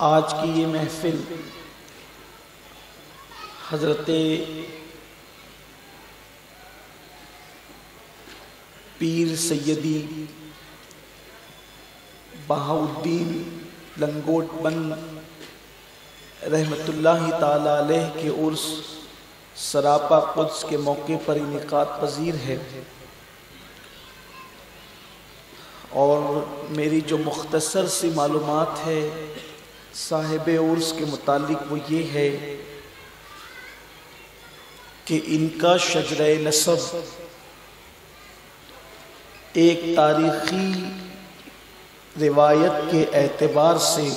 آج کی یہ محفل حضرت پیر سیدی بہاؤالدین لنگوٹ بند رحمت اللہ تعالی علیہ کے عرس سراپا قدس کے موقع پر انعقاد پذیر ہے، اور میری جو مختصر سی معلومات ہے صاحب عرس کے متعلق وہ یہ ہے کہ ان کا شجرہ نسب ایک تاریخی روایت کے اعتبار سے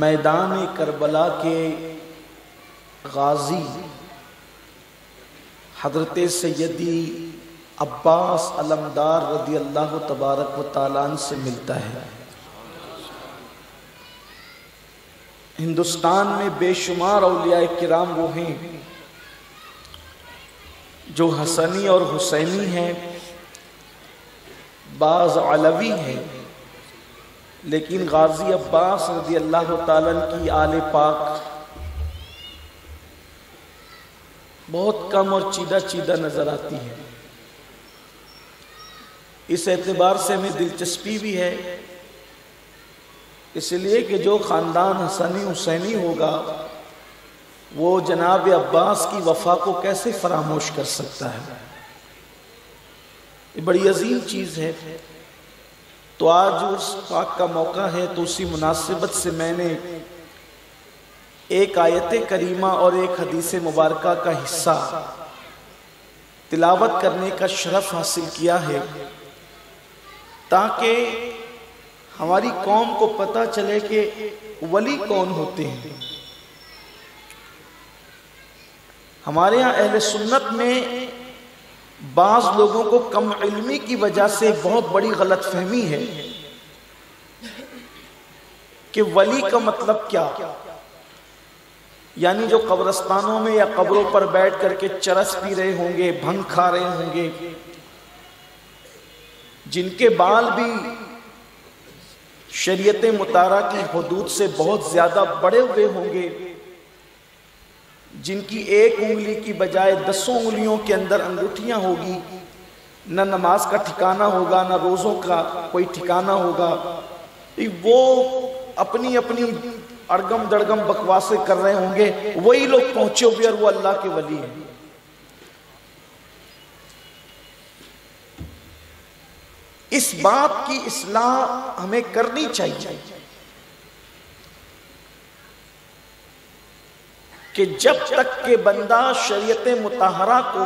میدان کربلا کے غازی حضرت سیدی عباس علمدار رضی اللہ تبارک و تعالیٰ عنہ سے ملتا ہے۔ ہندوستان میں بے شمار اولیاء کرام وہ ہیں جو حسنی اور حسینی ہیں، بعض علوی ہیں، لیکن غازی عباس رضی اللہ تعالیٰ عنہ کی آل پاک بہت کم اور چیدہ چیدہ نظر آتی ہے۔ اس اعتبار سے ہمیں دلچسپی بھی ہے، اس لیے کہ جو خاندان حسنی حسینی ہوگا وہ جناب عباس کی وفا کو کیسے فراموش کر سکتا ہے؟ یہ بڑی عظیم چیز ہے۔ تو آج اس پاک کا موقع ہے، تو اسی مناسبت سے میں نے ایک آیت کریمہ اور ایک حدیث مبارکہ کا حصہ تلاوت کرنے کا شرف حاصل کیا ہے، تاکہ ہماری قوم کو پتہ چلے کہ ولی کون ہوتے ہیں۔ ہمارے ہاں اہل سنت میں بعض لوگوں کو کم علمی کی وجہ سے بہت بڑی غلط فہمی ہے کہ ولی کا مطلب کیا، یعنی جو قبرستانوں میں یا قبروں پر بیٹھ کر کے چرس پی رہے ہوں گے، بھنگ کھا رہے ہوں گے، جن کے بال بھی شریعت مطہرہ کی حدود سے بہت زیادہ بڑے ہوئے ہوں گے، جن کی ایک انگلی کی بجائے 10 انگلیوں کے اندر انگوٹھیاں ہوگی، نہ نماز کا ٹھکانہ ہوگا، نہ روزوں کا کوئی ٹھکانہ ہوگا، وہ اپنی اپنی اڑگم دڑگم بکواسیں کر رہے ہوں گے، وہی لوگ پہنچے ہوئے اور وہ اللہ کے ولی ہیں۔ اس بات کی اصلاح ہمیں کرنی چاہیے کہ جب تک کہ بندہ شریعت مطہرہ کو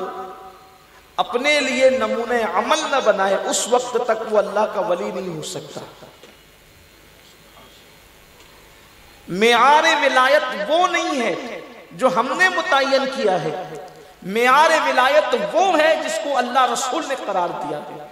اپنے لیے نمونہ عمل نہ بنائے، اس وقت تک وہ اللہ کا ولی نہیں ہو سکتا۔ معیار ولایت وہ نہیں ہے جو ہم نے متعین کیا ہے، معیار ولایت وہ ہے جس کو اللہ رسول نے قرار دیا ہے۔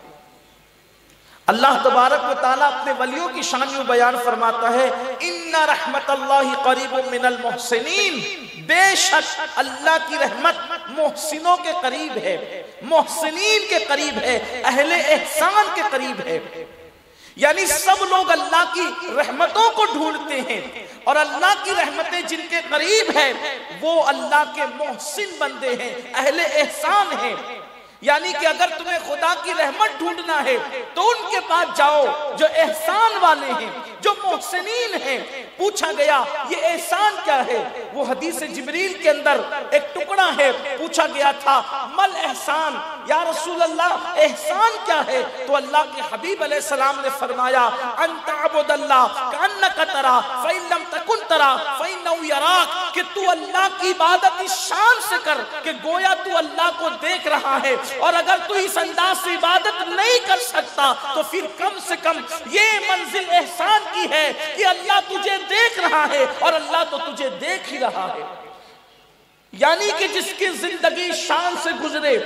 اللہ تبارک و تعالیٰ اپنے ولیوں کی شان میں بیان فرماتا ہے، ان رحمت اللہ قریب من المحسنین، بے شک اللہ کی رحمت محسنوں کے قریب ہے، محسنین کے قریب ہے، اہل احسان کے قریب ہے۔ یعنی سب لوگ اللہ کی رحمتوں کو ڈھونڈتے ہیں، اور اللہ کی رحمتیں جن کے قریب ہیں وہ اللہ کے محسن بندے ہیں، اہل احسان ہیں۔ یعنی کہ اگر تمہیں خدا کی رحمت ڈھونڈنا ہے تو ان کے پاس جاؤ جو احسان والے ہیں، جو محسنین ہیں۔ پوچھا گیا یہ احسان کیا ہے؟ وہ حدیث جبریل کے اندر ایک ٹکڑا ہے، پوچھا گیا تھا مل احسان، یا رسول اللہ احسان کیا ہے؟ تو اللہ کے حبیب علیہ السلام نے فرمایا ان تعبد اللہ کانک ترا فإن لم تکن ترا فإنه یراک، کہ تو اللہ کی عبادت اس شان سے کر کہ گویا تو اللہ کو دیکھ رہا ہے، اور اگر تو اس انداز سے عبادت نہیں کر سکتا تو پھر کم سے کم یہ منزل احسان کی ہے کہ اللہ تجھے دیکھ رہا ہے، اور اللہ تو تجھے دیکھ ہی رہا ہے۔ یعنی کہ جس کی زندگی شان سے گزرے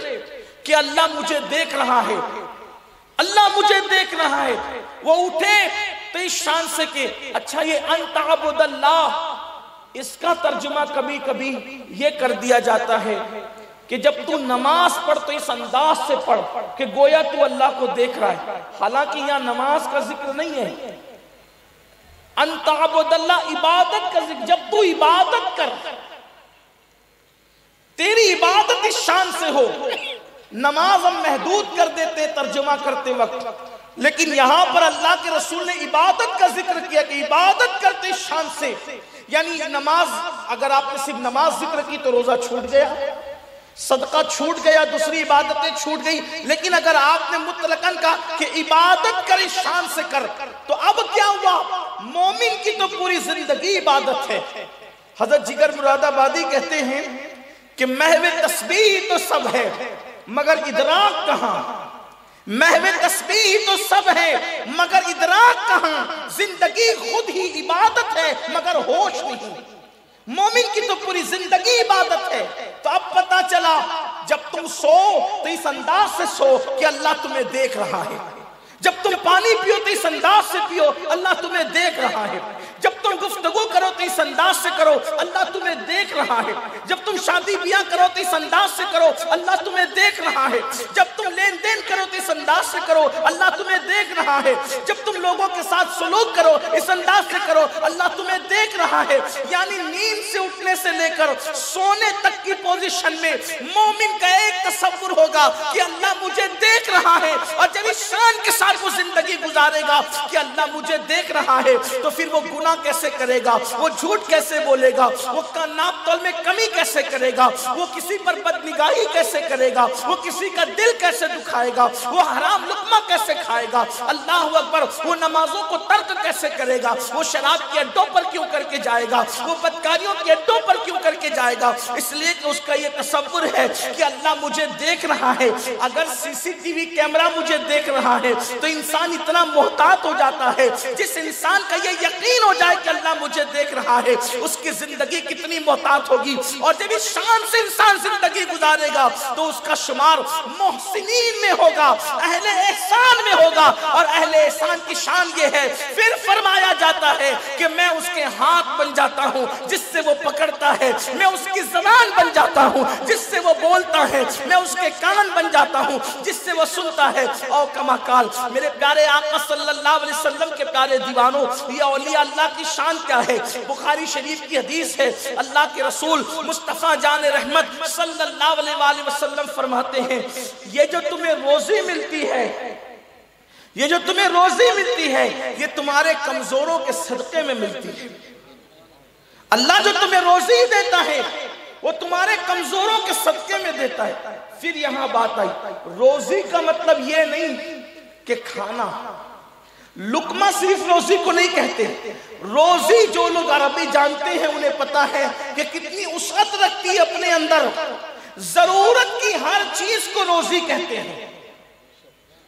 کہ اللہ مجھے دیکھ رہا ہے، اللہ مجھے دیکھ رہا ہے، وہ اٹھے تو اس شان سے کہ اچھا یہ ان تعبد اللہ، اس کا ترجمہ کبھی کبھی یہ کر دیا جاتا ہے کہ جب تو نماز پڑھ تو اس انداز سے پڑھ کہ گویا تو اللہ کو دیکھ رہا ہے۔ حالانکہ یہاں نماز کا ذکر نہیں ہے، انت عبد اللہ، عبادت کا ذکر، جب تو عبادت کر، تیری عبادت اس شان سے ہو. نماز ہم محدود کر دیتے ترجمہ کرتے وقت، لیکن یہاں پر اللہ کے رسول نے عبادت کا ذکر کیا کہ عبادت کرتے اس شان سے. یعنی نماز، اگر آپ نے صرف نماز ذکر کی تو روزہ چھوٹ گیا، صدقہ چھوٹ گیا، دوسری عبادتیں چھوٹ گئی. لیکن اگر آپ نے مطلقاً کہا کہ عبادت کر اس شان سے کر، تو اب کیا ہوا؟ مومن کی تو پوری زندگی عبادت ہے. حضرت جگر مراد آبادی کہتے ہیں کہ محو تسبیح تو سب ہے مگر ادراک کہاں، محو تسبیح تو سب ہے مگر ادراک کہاں، زندگی خود ہی عبادت ہے مگر ہوش نہیں. مومن کی تو پوری زندگی عبادت ہے. تو اب پتا چلا جب تم سو تو اس انداز سے سو کہ اللہ تمہیں دیکھ رہا ہے. جب تم پانی پیو تو اس انداز سے پیو، اللہ تمہیں دیکھ رہا ہے. جب تم گفتگو کرو تو اس انداز سے کرو، اللہ تمہیں دیکھ رہا ہے. جب تم شادی بیاہ کرو تو اس انداز سے کرو، اللہ تمہیں دیکھ رہا ہے. جب تم لین دین کرو تو اس انداز سے کرو، اللہ تمہیں دیکھ رہا ہے. جب تم لوگوں کے ساتھ سلوک کرو اس انداز سے کرو، اللہ تمہیں دیکھ رہا ہے. یعنی نیند سے اٹھنے سے لے کر سونے تک کی پوزیشن میں مومن کا ایک تصور ہوگا کہ اللہ مجھے دیکھ رہا ہے. اور جب اس شان کے ساتھ وہ زندگی گزارے گا کہ اللہ مجھے دیکھ رہا ہے، تو پھر وہ گناہ کیسے کرے گا، وہ جھوٹ کیسے بولے گا، وہ ناپ تول میں کمی کیسے کرے گا، وہ کسی پر بدنگاہی کیسے کرے گا، وہ کسی کا دل کیسے دکھائے گا، وہ حرام لقمہ کیسے کھائے گا. اللہ اکبر. وہ نمازوں کو ترک کیسے کرے گا، وہ شراب کے اڈوں پر کیوں کر کے جائے گا، وہ بدکاریوں کے اڈوں پر کیوں کر کے جائے گا. اس لیے کہ اس کا یہ تصور ہے کہ اللہ مجھے دیکھ رہا ہے. اگر سی سی ٹی وی کیمرہ مجھے دیکھ رہا ہے تو انسان اتنا محتاط ہو جاتا ہے. جس انسان کا یہ یقین ہو جائے کہ اللہ مجھے دیکھ رہا ہے، اس کی زندگی کتنی محتاط ہوگی. اور جب اس شان سے انسان زندگی گزارے گا تو اس کا شمار محسنین میں ہوگا، اہل احسان میں ہوگا. اور اہل احسان کی شان یہ ہے، پھر فرمایا جاتا ہے کہ میں اس کے ہاتھ بن جاتا ہوں جس سے وہ پکڑتا ہے، میں اس کی زبان بن جاتا ہوں جس سے وہ بولتا ہے، میں اس کے کان بن جاتا ہوں جس سے وہ سنتا ہے. او کما قال، میرے پیارے آقا صلی اللہ علیہ وسلم کے پیارے دیوانوں، یہ اولیاء اللہ کی شان کیا ہے؟ بخاری شریف کی حدیث ہے، اللہ کے رسول مصطفیٰ جان رحمت صلی اللہ علیہ وآلہ وسلم فرماتے ہیں، یہ جو تمہیں روزی ملتی ہے، یہ جو تمہیں روزی ملتی ہے، یہ تمہارے کمزوروں کے صدقے میں ملتی ہے. اللہ جو تمہیں روزی دیتا ہے وہ تمہارے کمزوروں کے صدقے میں دیتا ہے. پھر یہاں بات آئی، روزی کا مطلب یہ نہیں کہ کھانا، لقمہ صرف روزی کو نہیں کہتے. روزی جو لوگ عربی جانتے ہیں انہیں پتا ہے کہ کتنی وسعت رکھتی ہے اپنے اندر. ضرورت کی ہر چیز کو روزی کہتے ہیں،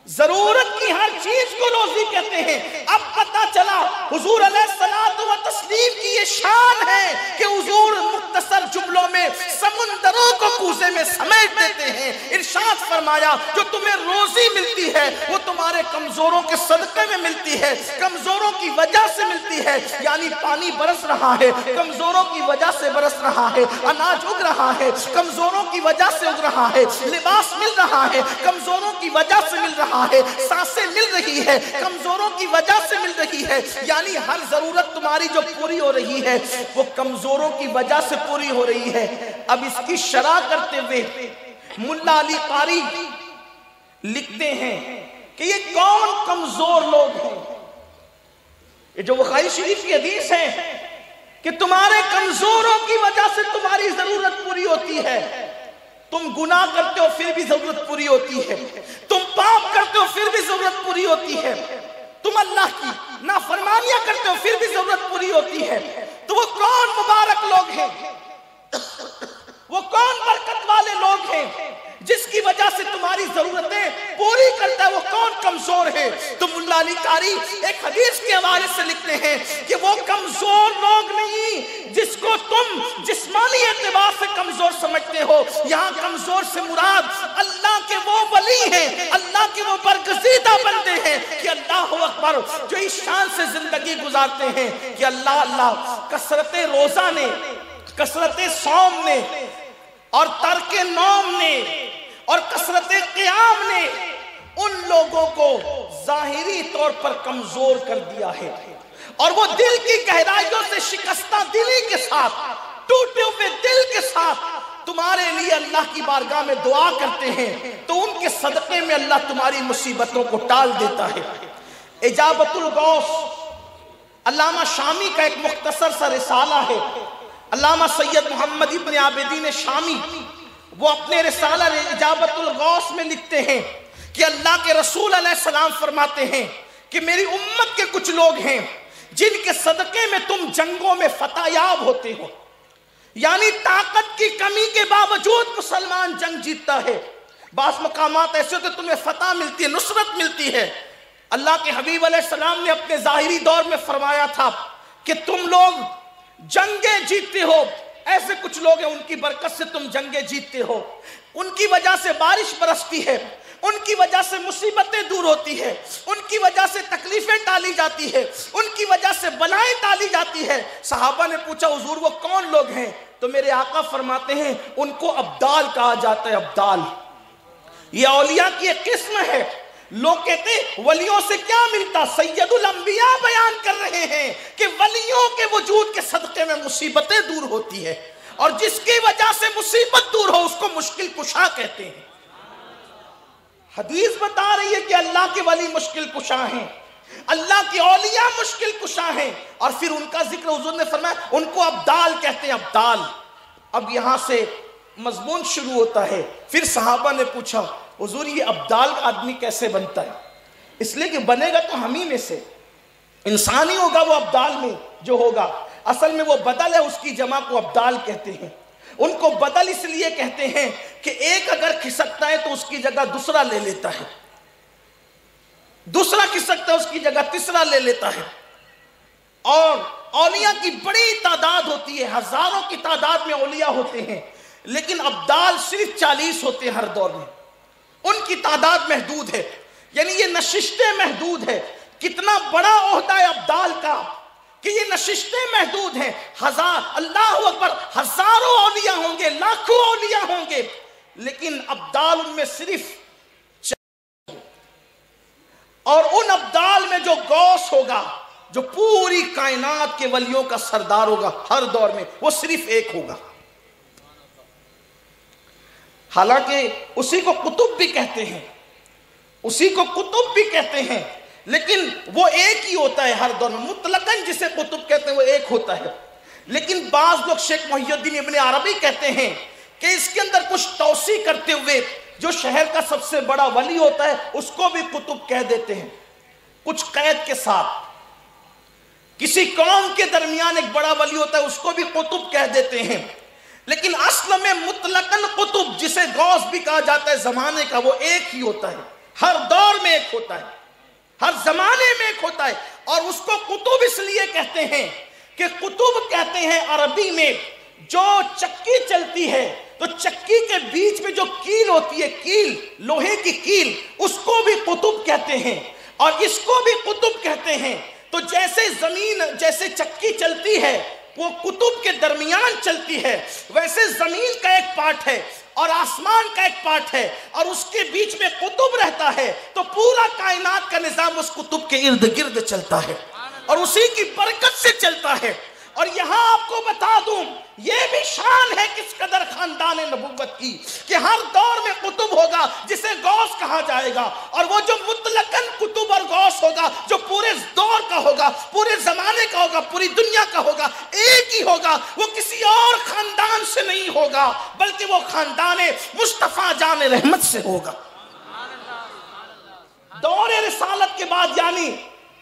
ضرورت کی ہر چیز کو روزی کہتے ہیں. اب پتا چلا حضور علیہ الصلوۃ والتسلیم کی یہ شان ہے کہ حضور مختصر جملوں میں سمندروں کو کوزے میں سمیٹ دیتے ہیں. ارشاد فرمایا جو تمہیں روزی ملتی ہے وہ تمہارے کمزوروں کے صدقے میں ملتی ہے، کمزوروں کی وجہ سے ملتی ہے. یعنی پانی برس رہا ہے، کمزوروں کی وجہ سے برس رہا ہے. اناج اگ رہا ہے، کمزوروں کی وجہ سے اگ رہا ہے. لباس مل رہا ہے، کمزوروں کی وجہ سے مل رہا ہے. سانسیں مل رہی ہے، کمزوروں کی وجہ سے مل رہی ہے. یعنی ہر ضرورت تمہاری جو پوری ہو رہی ہے وہ کمزوروں کی وجہ سے پوری ہو رہی ہے. اب اس کی شرح کرتے ہوئے ملا علی قاری لکھتے ہیں کہ یہ کون کمزور لوگ ہیں. یہ جو بخاری شریف کی حدیث ہے کہ تمہارے کمزوروں کی وجہ سے تمہاری ضرورت پوری ہوتی ہے. تم گناہ کرتے ہو پھر بھی ضرورت پوری ہوتی ہے، تم پاپ کرتے ہو پھر بھی ضرورت پوری ہوتی ہے، تم اللہ کی نافرمانیاں کرتے ہو پھر بھی ضرورت پوری ہوتی ہے. تو وہ کون مبارک لوگ ہیں، وہ کون برکت والے لوگ ہیں جس کی وجہ سے تمہاری ضرورتیں پوری کرتا ہے؟ وہ کون کمزور ہے؟ تو ملا علی قاری ایک حدیث کے حوالے سے لکھتے ہیں کہ وہ کمزور لوگ نہیں جس کو تم جسمانی اعتبار سے کمزور سمجھتے ہو. یہاں کمزور سے مراد اللہ کے وہ ولی ہیں، اللہ کے وہ برگزیدہ بندے ہیں کہ اللہ اکبر جو اس شان سے زندگی گزارتے ہیں کہ اللہ اللہ کثرت روزہ نے، کثرت صوم نے اور ترک نوم نے اور کثرت قیام نے ان لوگوں کو ظاہری طور پر کمزور کر دیا ہے، اور وہ دل کی گہرائیوں سے شکستہ دلی کے ساتھ، ٹوٹے ہوئے دل کے ساتھ تمہارے لیے اللہ کی بارگاہ میں دعا کرتے ہیں تو ان کے صدقے میں اللہ تمہاری مصیبتوں کو ٹال دیتا ہے۔ اجابت الغوث علامہ شامی کا ایک مختصر سا رسالہ ہے۔ علامہ سید محمد ابن عابدین شامی وہ اپنے رسالہ اجابت الغوث میں لکھتے ہیں کہ اللہ کے رسول علیہ السلام فرماتے ہیں کہ میری امت کے کچھ لوگ ہیں جن کے صدقے میں تم جنگوں میں فتح یاب ہوتے ہو، یعنی طاقت کی کمی کے باوجود مسلمان جنگ جیتتا ہے۔ بعض مقامات ایسے ہوتے تمہیں فتح ملتی ہے، نصرت ملتی ہے۔ اللہ کے حبیب علیہ السلام نے اپنے ظاہری دور میں فرمایا تھا کہ تم لوگ جنگیں جیتتے ہو، ایسے کچھ لوگ ہیں ان کی برکت سے تم جنگیں جیتتے ہو، ان کی وجہ سے بارش برستی ہے، ان کی وجہ سے مصیبتیں دور ہوتی ہے، ان کی وجہ سے تکلیفیں ٹالی جاتی ہے، ان کی وجہ سے بلائیں ٹالی جاتی ہے۔ صحابہ نے پوچھا حضور وہ کون لوگ ہیں؟ تو میرے آقا فرماتے ہیں ان کو ابدال کہا جاتا ہے۔ ابدال یہ اولیاء کی ایک قسم ہے۔ لوگ کہتے ہیں ولیوں سے کیا ملتا؟ سید الانبیاء بیان کر رہے ہیں کہ ولیوں کے وجود کے صدقے میں مصیبتیں دور ہوتی ہے، اور جس کی وجہ سے مصیبت دور ہو اس کو مشکل کشا کہتے ہیں۔ حدیث بتا رہی ہے کہ اللہ کے ولی مشکل کشا ہیں، اللہ کے اولیاء مشکل کشا ہیں، اور پھر ان کا ذکر حضور نے فرمایا ان کو ابدال کہتے ہیں۔ ابدال۔ اب یہاں سے مضمون شروع ہوتا ہے۔ پھر صحابہ نے پوچھا حضور یہ ابدال کا آدمی کیسے بنتا ہے؟ اس لیے کہ بنے گا تو ہم ہی میں سے انسان ہی ہوگا وہ ابدال میں جو ہوگا، اصل میں وہ بدل ہے، اس کی جمع کو ابدال کہتے ہیں۔ ان کو بدل اس لیے کہتے ہیں کہ ایک اگر کھسکتا ہے تو اس کی جگہ دوسرا لے لیتا ہے، دوسرا کھسکتا ہے اس کی جگہ تیسرا لے لیتا ہے۔ اور اولیاء کی بڑی تعداد ہوتی ہے، ہزاروں کی تعداد میں اولیاء ہوتے ہیں، لیکن ابدال صرف 40 ہوتے ہیں ہر دور میں۔ ان کی تعداد محدود ہے، یعنی یہ نشستیں محدود ہے۔ کتنا بڑا عہدہ ہے ابدال کا کہ یہ نشستیں محدود ہیں۔ اللہ اکبر، ہزاروں اولیاء ہوں گے، لاکھوں اولیاء ہوں گے، لیکن ابدال ان میں صرف اور ان ابدال میں جو غوث ہوگا، جو پوری کائنات کے ولیوں کا سردار ہوگا ہر دور میں، وہ صرف ایک ہوگا۔ حالانکہ اسی کو قطب بھی کہتے ہیں، اسی کو قطب بھی کہتے ہیں، لیکن وہ ایک ہی ہوتا ہے ہر دور میں۔ مطلقاً جسے قطب کہتے ہیں وہ ایک ہوتا ہے، لیکن بعض لوگ شیخ محی الدین ابن عربی کہتے ہیں کہ اس کے اندر کچھ توسیع کرتے ہوئے جو شہر کا سب سے بڑا ولی ہوتا ہے اس کو بھی قطب کہہ دیتے ہیں، کچھ قید کے ساتھ۔ کسی قوم کے درمیان ایک بڑا ولی ہوتا ہے اس کو بھی قطب کہہ دیتے ہیں، لیکن اصل میں مطلقاً قطب جسے غوث بھی کہا جاتا ہے زمانے کا، وہ ایک ہی ہوتا ہے، ہر دور میں ایک ہوتا ہے، ہر زمانے میں ایک ہوتا ہے۔ اور اس کو قطب اس لیے کہتے ہیں کہ قطب کہتے ہیں عربی میں جو چکی چلتی ہے تو چکی کے بیچ میں جو کیل ہوتی ہے، کیل لوہے کی کیل، اس کو بھی قطب کہتے ہیں، اور اس کو بھی قطب کہتے ہیں۔ تو جیسے زمین، جیسے چکی چلتی ہے وہ قطب کے درمیان چلتی ہے، ویسے زمین کا ایک پارٹ ہے اور آسمان کا ایک پارٹ ہے، اور اس کے بیچ میں قطب رہتا ہے، تو پورا کائنات کا نظام اس قطب کے ارد گرد چلتا ہے اور اسی کی برکت سے چلتا ہے۔ اور یہاں آپ کو بتا دوں یہ بھی شان ہے کس قدر خاندان نبوت کی کہ ہر دور میں قطب ہوگا جسے غوث کہا جائے گا، اور وہ جو مطلقاً قطب اور غوث ہوگا جو پورے دور کا ہوگا، پورے زمانے کا ہوگا، پوری دنیا کا ہوگا، ایک ہی ہوگا، وہ کسی اور خاندان سے نہیں ہوگا بلکہ وہ خاندان مصطفیٰ جان رحمت سے ہوگا۔ دور رسالت کے بعد، یعنی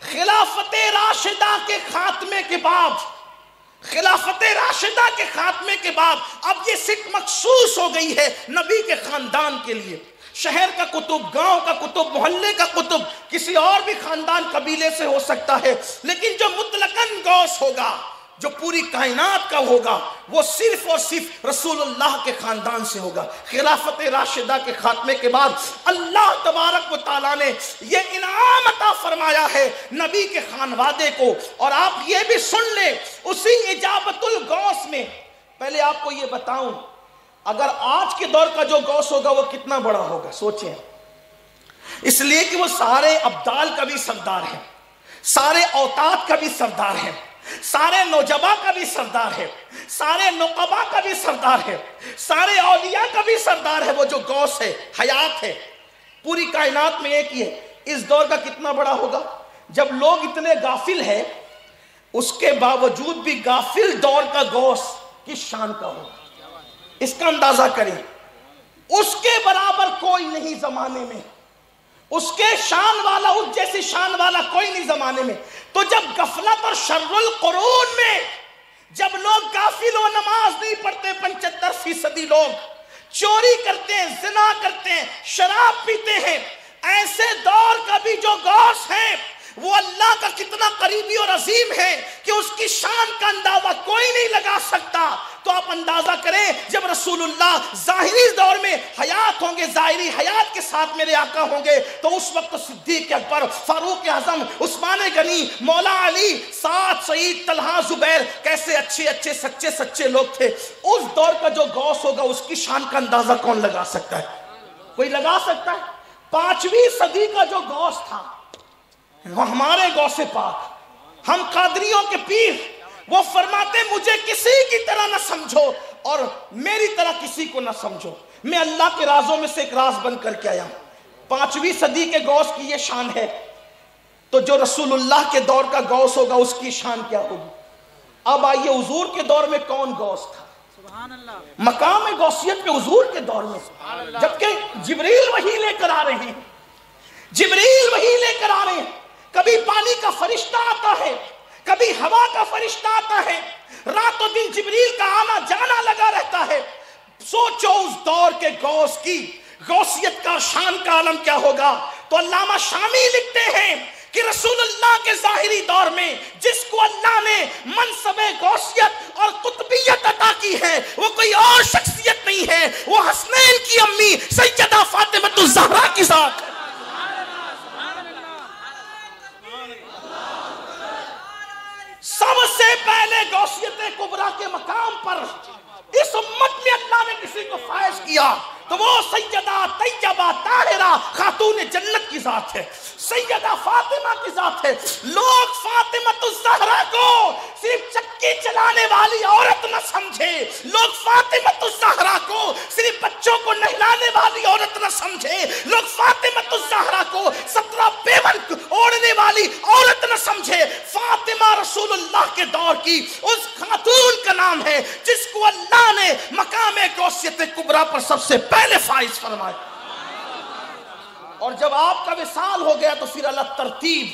خلافت راشدہ کے خاتمے کے بعد، خلافت راشدہ کے خاتمے کے بعد اب یہ صرف مخصوص ہو گئی ہے نبی کے خاندان کے لیے۔ شہر کا قطب، گاؤں کا قطب، محلے کا قطب کسی اور بھی خاندان قبیلے سے ہو سکتا ہے، لیکن جو مطلقاً غوث ہوگا، جو پوری کائنات کا ہوگا، وہ صرف اور صرف رسول اللہ کے خاندان سے ہوگا۔ خلافت راشدہ کے خاتمے کے بعد اللہ تبارک و تعالیٰ نے یہ انعام عطا فرمایا ہے نبی کے خانوادے کو۔ اور آپ یہ بھی سن لیں اسی اجابت الغوث میں، پہلے آپ کو یہ بتاؤں اگر آج کے دور کا جو غوث ہوگا وہ کتنا بڑا ہوگا، سوچیں۔ اس لیے کہ وہ سارے ابدال کا بھی سردار ہے، سارے اوتاد کا بھی سردار ہے، سارے نوجبا کا بھی سردار ہے، سارے نقبا کا بھی سردار ہے، سارے اولیاء کا بھی سردار ہے، وہ جو غوث ہے، حیات ہے، پوری کائنات میں ایک ہی ہے۔ اس دور کا کتنا بڑا ہوگا جب لوگ اتنے غافل ہیں، اس کے باوجود بھی غافل دور کا غوث کس شان کا ہوگا، اس کا اندازہ کریں۔ اس کے برابر کوئی نہیں زمانے میں، اس کے شان والا، اس جیسی شان والا کوئی نہیں زمانے میں۔ تو جب غفلت اور شر القرون میں جب لوگ غافل و نماز نہیں پڑھتے، 75% لوگ چوری کرتے ہیں، زنا کرتے ہیں، شراب پیتے ہیں، ایسے دور کا بھی جو غوث ہے وہ اللہ کا کتنا قریبی اور عظیم ہے کہ اس کی شان کا اندازہ کوئی نہیں لگا سکتا۔ تو آپ اندازہ کریں جب رسول اللہ ظاہری دور میں حیات ہوں گے، ظاہری حیات کے ساتھ میرے آقا ہوں گے، تو اس وقت صدیق اکبر، فاروق اعظم، عثمان غنی، مولا علی، سعد، سعید، طلحہ، زبیر کیسے اچھے سچے لوگ تھے۔ اس دور کا جو غوث ہوگا اس کی شان کا اندازہ کون لگا سکتا ہے؟ کوئی لگا سکتا ہے؟ 5ویں صدی کا جو غوث تھا وہ ہمارے غوث پاک، ہم قادریوں کے پیر، وہ فرماتے مجھے کسی کی طرح نہ سمجھو اور میری طرح کسی کو نہ سمجھو، میں اللہ کے رازوں میں سے ایک راز بن کر کے آیا ہوں۔ 5ویں صدی کے غوث کی یہ شان ہے، تو جو رسول اللہ کے دور کا غوث ہوگا اس کی شان کیا ہوگی؟ اب آئیے حضور کے دور میں کون غوث تھا؟ مقام غوثیت پہ حضور کے دور میں، جبکہ جبریل وحی لے کر آ رہے ہیں، جبریل وحی لے کر آ رہے ہیں، کبھی پانی کا فرشتہ آتا ہے، کبھی ہوا کا فرشتہ آتا ہے، رات و دن جبریل کا آنا جانا لگا رہتا ہے۔ سوچو اس دور کے غوث کی غوثیت کا، شان کا عالم کیا ہوگا۔ تو علامہ شامی لکھتے ہیں کہ رسول اللہ کے ظاہری دور میں جس کو اللہ نے منصب غوثیت اور قطبیت عطا کی ہے وہ کوئی اور شخصیت نہیں ہے، وہ حسنین کی امی سیدہ فاطمہ الزہرا کی ذات ہے۔ سب سے پہلے غوثیت کبریٰ کے مقام پر اس امت میں اللہ نے کسی کو فائز کیا تو وہ سیدہ طیبہ طاہرہ خاتون جنت کی ذات ہے، سیدہ فاطمہ کی ذات ہے۔ لوگ فاطمہ الزہرا کو صرف چکی چلانے والی عورت نہ سمجھے، لوگ فاطمہ الزہرا کو صرف بچوں کو نہلانے والی عورت نہ سمجھے، لوگ فاطمہ الزہرا کو 17 پیون اوڑھنے والی عورت نہ سمجھے۔ فاطمہ رسول اللہ کے دور کی اس خاتون کا نام ہے جس کو اللہ نے مقام غوثیت کبریٰ پر سب سے پہلے فائز فرمایا۔ اور جب آپ کا وصال ہو گیا تو پھر اللہ ترتیب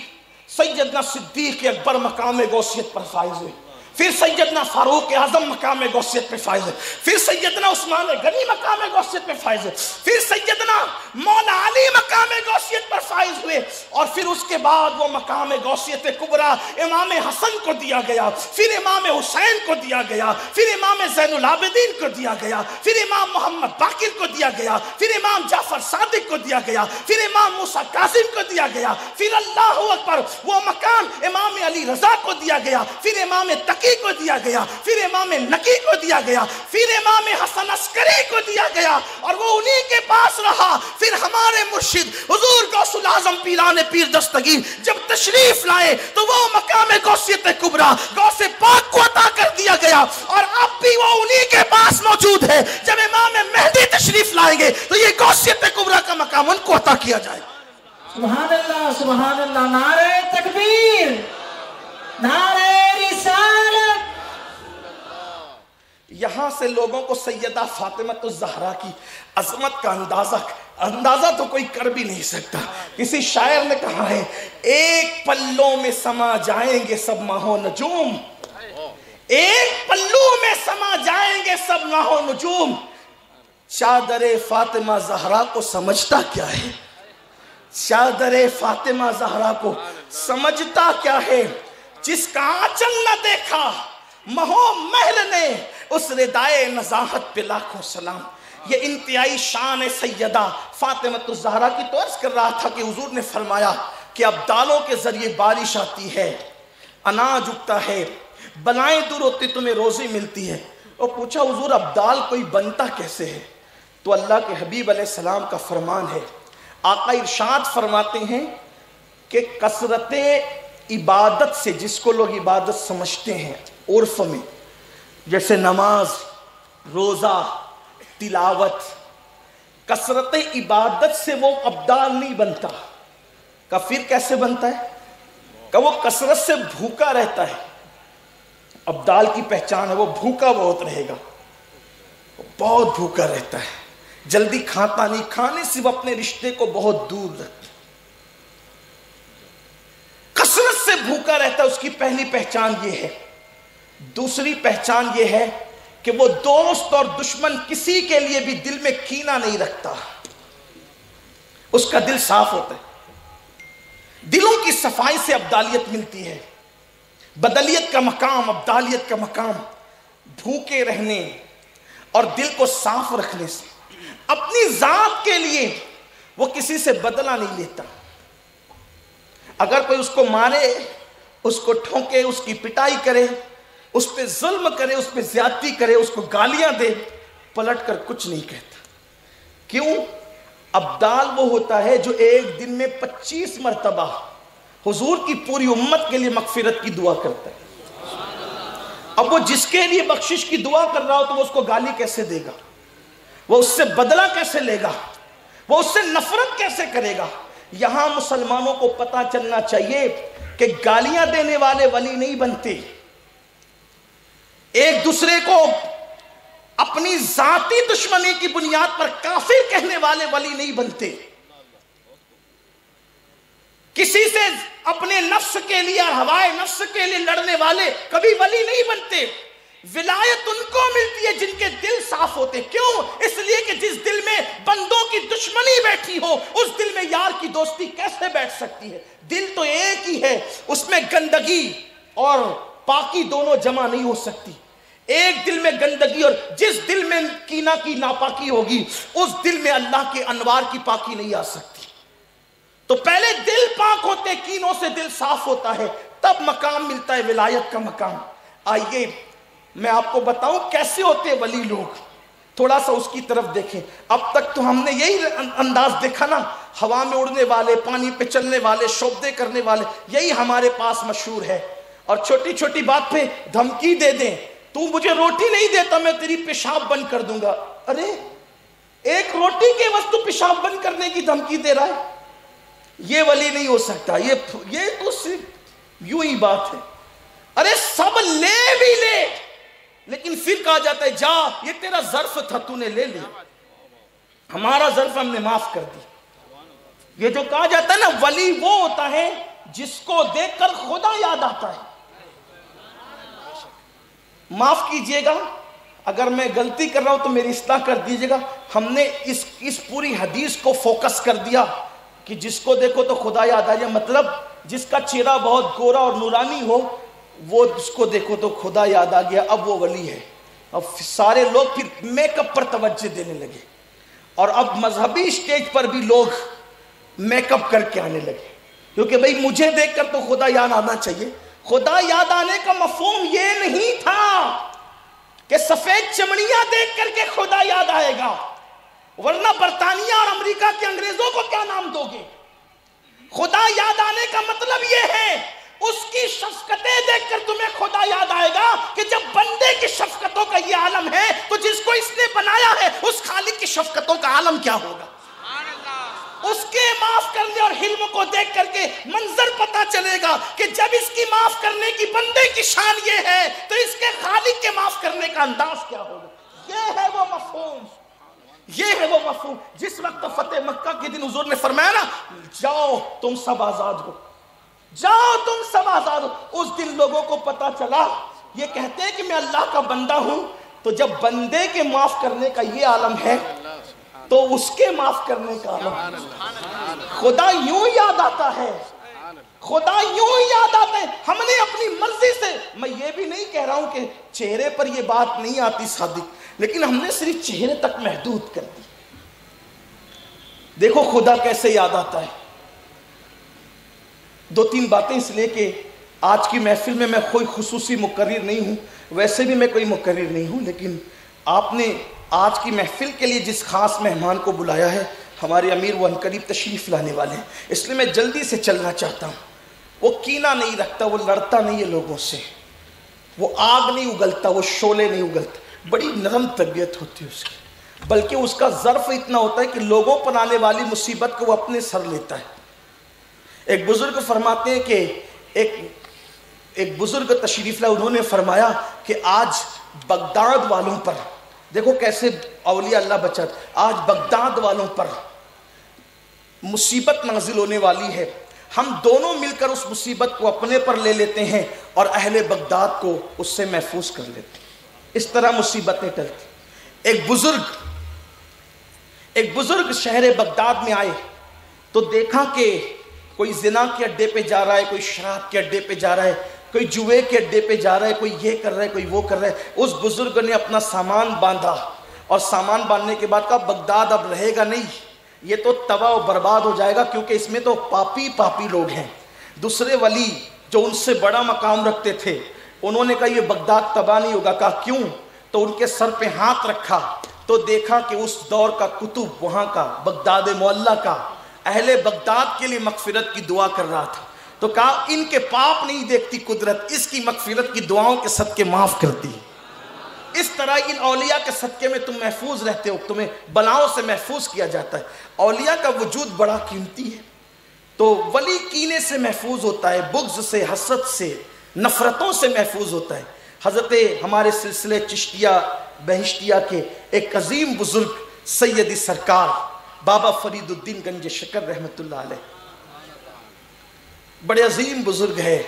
سیدنا صدیق اکبر مقام غوثیت پر فائز ہوئے، پھر سیدنا فاروق اعظم مقام غوثیت پہ فائز ہے، پھر سیدنا عثمان غنی مقام غوثیت پہ فائز ہے، پھر سیدنا مولا علی مقام غوثیت پر فائز ہوئے، اور پھر اس کے بعد وہ مقام غوثیت کبریٰ امام حسن کو دیا گیا، پھر امام حسین کو دیا گیا، پھر امام زین العابدین کو دیا گیا، پھر امام محمد باقر کو دیا گیا، پھر امام جعفر صادق کو دیا گیا، پھر امام موسیٰ کاظم کو دیا گیا، پھر اللہ اکبر وہ مقام امام علی رضا کو دیا گیا، پھر امام تقی کو دیا گیا، پھر امام نقی کو دیا گیا، پھر امام حسن عسکری کو دیا گیا، اور وہ انہی کے پاس رہا۔ پھر ہمارے مرشد حضور غوث الاعظم پیران پیر دستگیر جب تشریف لائے تو وہ مقام غوثیت کبریٰ غوث پاک کو عطا کر دیا گیا، اور اب بھی وہ انہی کے پاس موجود ہے۔ جب امام مہدی تشریف لائیں گے تو یہ غوثیت کبریٰ کا مقام ان کو عطا کیا جائے۔ سبحان اللہ، سبحان اللہ، نعرہ تکبیر، نعرہ رسالت۔ یہاں سے لوگوں کو سیدہ فاطمہ الزہرا کی عظمت کا اندازہ تو کوئی کر بھی نہیں سکتا۔ کسی شاعر نے کہا ہے ایک پلوں میں سما جائیں گے سب ماہ و نجوم، ایک پلو میں سما جائیں گے سب ماہ و نجوم، چادر فاطمہ زہرا کو سمجھتا کیا ہے، چادر فاطمہ زہرا کو سمجھتا کیا ہے، جس کا آنچل نہ دیکھا مہو محل نے اس ردائے نزاہت پہ لاکھوں سلام۔ یہ انتہائی شان ہے سیدہ فاطمہ الزہرا کی۔ تو عرض کر رہا تھا کہ حضور نے فرمایا کہ ابدالوں کے ذریعے بارش آتی ہے، اناج اگتا ہے، بلائیں دور ہوتی، تمہیں روزی ملتی ہے۔ اور پوچھا حضور ابدال کوئی بنتا کیسے ہے؟ تو اللہ کے حبیب علیہ السلام کا فرمان ہے، آقا ارشاد فرماتے ہیں کہ کثرت عبادت سے، جس کو لوگ عبادت سمجھتے ہیں عرف میں، جیسے نماز، روزہ، تلاوت، کثرت عبادت سے وہ ابدال نہیں بنتا. کافر کیسے بنتا ہے؟ کہ وہ کثرت سے بھوکا رہتا ہے. ابدال کی پہچان ہے وہ بھوکا بہت رہے گا، بہت بھوکا رہتا ہے، جلدی کھاتا نہیں، کھانے سے وہ اپنے رشتے کو بہت دور رکھتا ہے، کثرت سے بھوکا رہتا ہے. اس کی پہلی پہچان یہ ہے. دوسری پہچان یہ ہے کہ وہ دوست اور دشمن کسی کے لیے بھی دل میں کینہ نہیں رکھتا، اس کا دل صاف ہوتا ہے. دلوں کی صفائی سے ابدالیت ملتی ہے. بدلیت کا مقام، ابدالیت کا مقام بھوکے رہنے اور دل کو صاف رکھنے سے. اپنی ذات کے لیے وہ کسی سے بدلہ نہیں لیتا. اگر کوئی اس کو مارے، اس کو ٹھونکے، اس کی پٹائی کرے، اس پہ ظلم کرے، اس پہ زیادتی کرے، اس کو گالیاں دے، پلٹ کر کچھ نہیں کہتا. کیوں؟ ابدال وہ ہوتا ہے جو ایک دن میں 25 مرتبہ حضور کی پوری امت کے لیے مغفرت کی دعا کرتا ہے. اب وہ جس کے لیے بخشش کی دعا کر رہا ہو تو وہ اس کو گالی کیسے دے گا؟ وہ اس سے بدلہ کیسے لے گا؟ وہ اس سے نفرت کیسے کرے گا؟ یہاں مسلمانوں کو پتہ چلنا چاہیے کہ گالیاں دینے والے ولی نہیں بنتے، ایک دوسرے کو اپنی ذاتی دشمنی کی بنیاد پر کافر کہنے والے ولی نہیں بنتے، کسی سے اپنے نفس کے لیے اور ہوائے نفس کے لیے لڑنے والے کبھی ولی نہیں بنتے. ولایت ان کو ملتی ہے جن کے دل صاف ہوتے. کیوں؟ اس لیے کہ جس دل میں بندوں کی دشمنی بیٹھی ہو، اس دل میں یار کی دوستی کیسے بیٹھ سکتی ہے؟ دل تو ایک ہی ہے، اس میں گندگی اور پاکی دونوں جمع نہیں ہو سکتی. ایک دل میں گندگی، اور جس دل میں کینہ کی ناپاکی ہوگی اس دل میں اللہ کے انوار کی پاکی نہیں آ سکتی. تو پہلے دل پاک ہوتے، کینوں سے دل صاف ہوتا ہے، تب مقام ملتا ہے ولایت کا مقام. آئیے میں آپ کو بتاؤں کیسے ہوتے ولی لوگ، تھوڑا سا اس کی طرف دیکھیں. اب تک تو ہم نے یہی انداز دیکھا نا، ہوا میں اڑنے والے، پانی پہ چلنے والے، شوبدے کرنے والے، یہی ہمارے پاس مشہور ہے. اور چھوٹی چھوٹی بات پہ دھمکی دے دیں، تو مجھے روٹی نہیں دیتا میں تیری پیشاب بند کر دوں گا. ارے ایک روٹی کے وقت تو پیشاب بند کرنے کی دھمکی دے رہا ہے. یہ ولی نہیں ہو سکتا. یہ تو صرف یوں ہی بات ہے. ارے سب لے بھی لے، لیکن پھر کہا جاتا ہے جا، یہ تیرا ظرف تھا، تو نے لے لیا، ہمارا ظرف ہم نے معاف کر دی. یہ جو کہا جاتا ہے نا ولی وہ ہوتا ہے جس کو دیکھ کر خدا یاد آتا ہے. معاف کیجئے گا اگر میں غلطی کر رہا ہوں تو میری اصلاح کر دیجئے گا. ہم نے اس پوری حدیث کو فوکس کر دیا کہ جس کو دیکھو تو خدا یاد آ جائے. مطلب جس کا چہرہ بہت گورا اور نورانی ہو، وہ اس کو دیکھو تو خدا یاد آ گیا، اب وہ ولی ہے. اب سارے لوگ پھر میک اپ پر توجہ دینے لگے، اور اب مذہبی اسٹیج پر بھی لوگ میک اپ کر کے آنے لگے، کیونکہ بھئی مجھے دیکھ کر تو خدا یاد آنا چاہیے. خدا یاد آنے کا مفہوم یہ نہیں تھا کہ سفید چمڑیاں دیکھ کر کے خدا یاد آئے گا، ورنہ برطانیہ اور امریکہ کے انگریزوں کو کیا نام دو گے؟ خدا یاد آنے کا مطلب یہ ہے اس کی شفقتیں دیکھ کر تمہیں خدا یاد آئے گا کہ جب بندے کی شفقتوں کا یہ عالم ہے تو جس کو اس نے بنایا ہے اس خالق کی شفقتوں کا عالم کیا ہوگا. اس کے معاف کرنے اور حلم کو دیکھ کر کے منظر پتا چلے گا کہ جب اس کی معاف کرنے کی بندے کی شان یہ ہے تو اس کے خالق کے معاف کرنے کا انداز کیا ہوگا. یہ ہے وہ مفہوم، یہ ہے وہ مفہوم. جس وقت فتح مکہ کے دن حضور نے فرمایا نا جاؤ تم سب آزاد ہو، جاؤ تم سب آزاد ہو، اس دن لوگوں کو پتا چلا یہ کہتے ہیں کہ میں اللہ کا بندہ ہوں. تو جب بندے کے معاف کرنے کا یہ عالم ہے تو اس کے معاف کرنے کا عالم. خدا یوں یاد آتا ہے، خدا یوں یاد آتا ہے. ہم نے اپنی مرضی سے، میں یہ بھی نہیں کہہ رہا ہوں کہ چہرے پر یہ بات نہیں آتی صادق، لیکن ہم نے صرف چہرے تک محدود کر دی. دیکھو خدا کیسے یاد آتا ہے. دو تین باتیں اس لیے کہ آج کی محفل میں میں کوئی خصوصی مقرر نہیں ہوں، ویسے بھی میں کوئی مقرر نہیں ہوں، لیکن آپ نے آج کی محفل کے لیے جس خاص مہمان کو بلایا ہے، ہمارے امیر وہ عنقریب تشریف لانے والے ہیں، اس لیے میں جلدی سے چلنا چاہتا ہوں. وہ کینہ نہیں رکھتا، وہ لڑتا نہیں ہے لوگوں سے، وہ آگ نہیں اگلتا، وہ شعلے نہیں اگلتا، بڑی نرم طبیعت ہوتی ہے اس کی، بلکہ اس کا ظرف اتنا ہوتا ہے کہ لوگوں پر آنے والی مصیبت کو وہ اپنے سر لیتا ہے۔ ایک بزرگ فرماتے ہیں کہ ایک بزرگ تشریف لائے، انہوں نے فرمایا کہ آج بغداد والوں پر، دیکھو کیسے اولیاء اللہ بچت، آج بغداد والوں پر مصیبت نازل ہونے والی ہے، ہم دونوں مل کر اس مصیبت کو اپنے پر لے لیتے ہیں اور اہل بغداد کو اس سے محفوظ کر لیتے ہیں۔ اس طرح مصیبتیں ٹلتی۔ ایک بزرگ شہر بغداد میں آئے تو دیکھا کہ کوئی زنا کے اڈے پہ جا رہا ہے، کوئی شراب کے اڈے پہ جا رہا ہے، کوئی جوئے کے اڈے پہ جا رہا ہے، کوئی یہ کر رہا ہے، کوئی وہ کر رہا ہے۔ اس بزرگ نے اپنا سامان باندھا اور سامان باندھنے کے بعد کہا بغداد اب رہے گا نہیں، یہ تو تباہ و برباد ہو جائے گا، کیونکہ اس میں تو پاپی لوگ ہیں۔ دوسرے ولی جو ان سے بڑا مقام رکھتے تھے انہوں نے کہا یہ بغداد تباہ نہیں ہوگا۔ کہا کیوں؟ تو ان کے سر پہ ہاتھ رکھا تو دیکھا کہ اس دور کا کتب وہاں کا بغداد معلیٰ کا اہل بغداد کے لیے مغفرت کی دعا کر رہا تھا، تو کہا ان کے پاپ نہیں دیکھتی قدرت، اس کی مغفرت کی دعاؤں کے صدقے معاف کرتی ہے۔ اس طرح ان اولیاء کے صدقے میں تم محفوظ رہتے ہو، تمہیں بلاؤں سے محفوظ کیا جاتا ہے۔ اولیاء کا وجود بڑا قیمتی ہے، تو ولی کینے سے محفوظ ہوتا ہے، بغض سے، حسد سے، نفرتوں سے محفوظ ہوتا ہے۔ حضرت ہمارے سلسلے چشتیہ بہشتیہ کے ایک عظیم بزرگ سیدی سرکار بابا فرید الدین گنج شکر رحمت اللہ علیہ بڑے عظیم بزرگ ہے،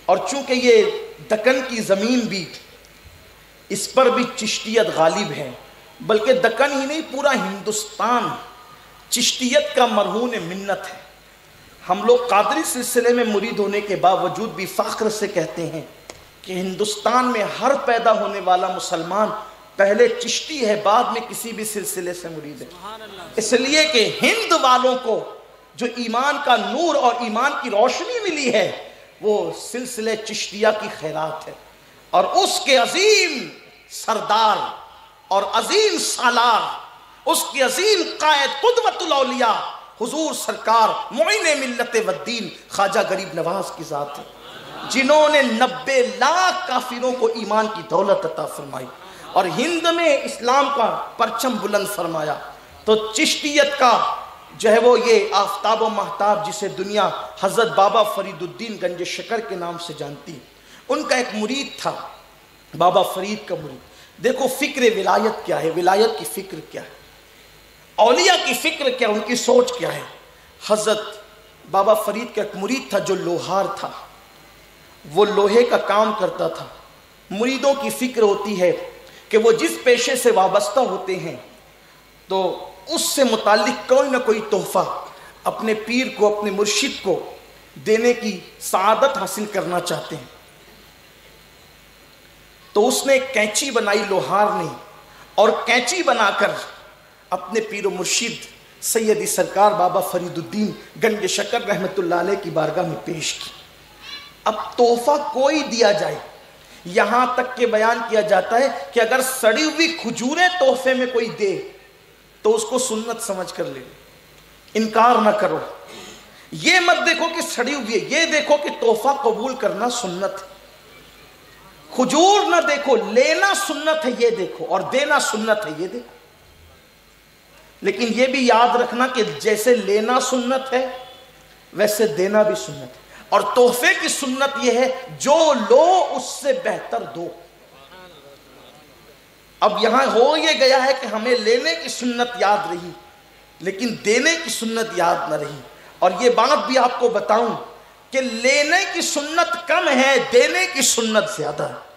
اور چونکہ یہ دکن کی زمین بھی اس پر بھی چشتیت غالب ہے، بلکہ دکن ہی نہیں پورا ہندوستان چشتیت کا مرہون منت ہے۔ ہم لوگ قادری سلسلے میں مرید ہونے کے باوجود بھی فخر سے کہتے ہیں کہ ہندوستان میں ہر پیدا ہونے والا مسلمان پہلے چشتی ہے، بعد میں کسی بھی سلسلے سے مرید ہے، اس لیے کہ ہند والوں کو جو ایمان کا نور اور ایمان کی روشنی ملی ہے وہ سلسلے چشتیہ کی خیرات ہے، اور اس کے عظیم سردار اور عظیم سالار، اس کی عظیم قائد قدوۃ الاولیاء حضور سرکار معین ملت والدین خواجہ غریب نواز کی ذات ہے، جنہوں نے 90 لاکھ کافروں کو ایمان کی دولت عطا فرمائی اور ہند میں اسلام کا پرچم بلند فرمایا۔ تو چشتیت کا جو ہے وہ یہ آفتاب و مہتاب جسے دنیا حضرت بابا فرید الدین گنج شکر کے نام سے جانتی، ان کا ایک مرید تھا بابا فرید کا مرید۔ دیکھو فکر ولایت کیا ہے، ولایت کی فکر کیا ہے، اولیاء کی فکر کیا، ان کی سوچ کیا ہے۔ حضرت بابا فرید کا ایک مرید تھا جو لوہار تھا، وہ لوہے کا کام کرتا تھا۔ مریدوں کی فکر ہوتی ہے کہ وہ جس پیشے سے وابستہ ہوتے ہیں تو اس سے متعلق کوئی نہ کوئی تحفہ اپنے پیر کو، اپنے مرشد کو دینے کی سعادت حاصل کرنا چاہتے ہیں۔ تو اس نے ایک کینچی بنائی لوہار نے، اور کینچی بنا کر اپنے پیر و مرشد سیدی سرکار بابا فرید الدین گنج شکر رحمت اللہ علیہ کی بارگاہ میں پیش کی۔ اب تحفہ کوئی دیا جائے، یہاں تک کہ بیان کیا جاتا ہے کہ اگر سڑی ہوئی کھجوریں تحفے میں کوئی دے تو اس کو سنت سمجھ کر لے، انکار نہ کرو۔ یہ مت دیکھو کہ سڑی ہوئی ہے، یہ دیکھو کہ تحفہ قبول کرنا سنت ہے۔ کھجور نہ دیکھو، لینا سنت ہے یہ دیکھو، اور دینا سنت ہے یہ دیکھو۔ لیکن یہ بھی یاد رکھنا کہ جیسے لینا سنت ہے ویسے دینا بھی سنت ہے، اور تحفے کی سنت یہ ہے جو لو اس سے بہتر دو۔ اب یہاں ہو یہ گیا ہے کہ ہمیں لینے کی سنت یاد رہی لیکن دینے کی سنت یاد نہ رہی، اور یہ بات بھی آپ کو بتاؤں کہ لینے کی سنت کم ہے، دینے کی سنت زیادہ ہے۔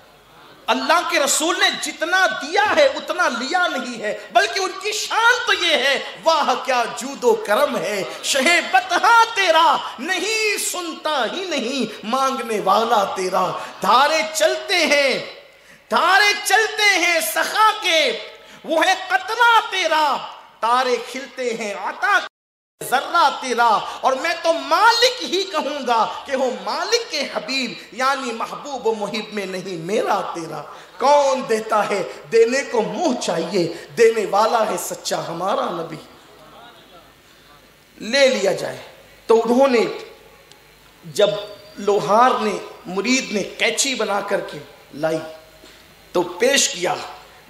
اللہ کے رسول نے جتنا دیا ہے اتنا لیا نہیں ہے، بلکہ ان کی شان تو یہ ہے، واہ کیا جود و کرم ہے، شہ بطحا تیرا نہیں سنتا ہی نہیں مانگنے والا تیرا۔ دھارے چلتے ہیں سخا کے، وہ ہے قطرہ تیرا، تارے کھلتے ہیں عطا ذرہ تیرا، اور میں تو مالک ہی کہوں گا کہ ہو مالک کے حبیب، یعنی محبوب و محب میں نہیں میرا تیرا۔ کون دیتا ہے؟ دینے کو منہ چاہیے، دینے والا ہے سچا ہمارا نبی۔ لے لیا جائے تو انہوں نے جب لوہار نے مرید نے کینچی بنا کر کے لائی تو پیش کیا،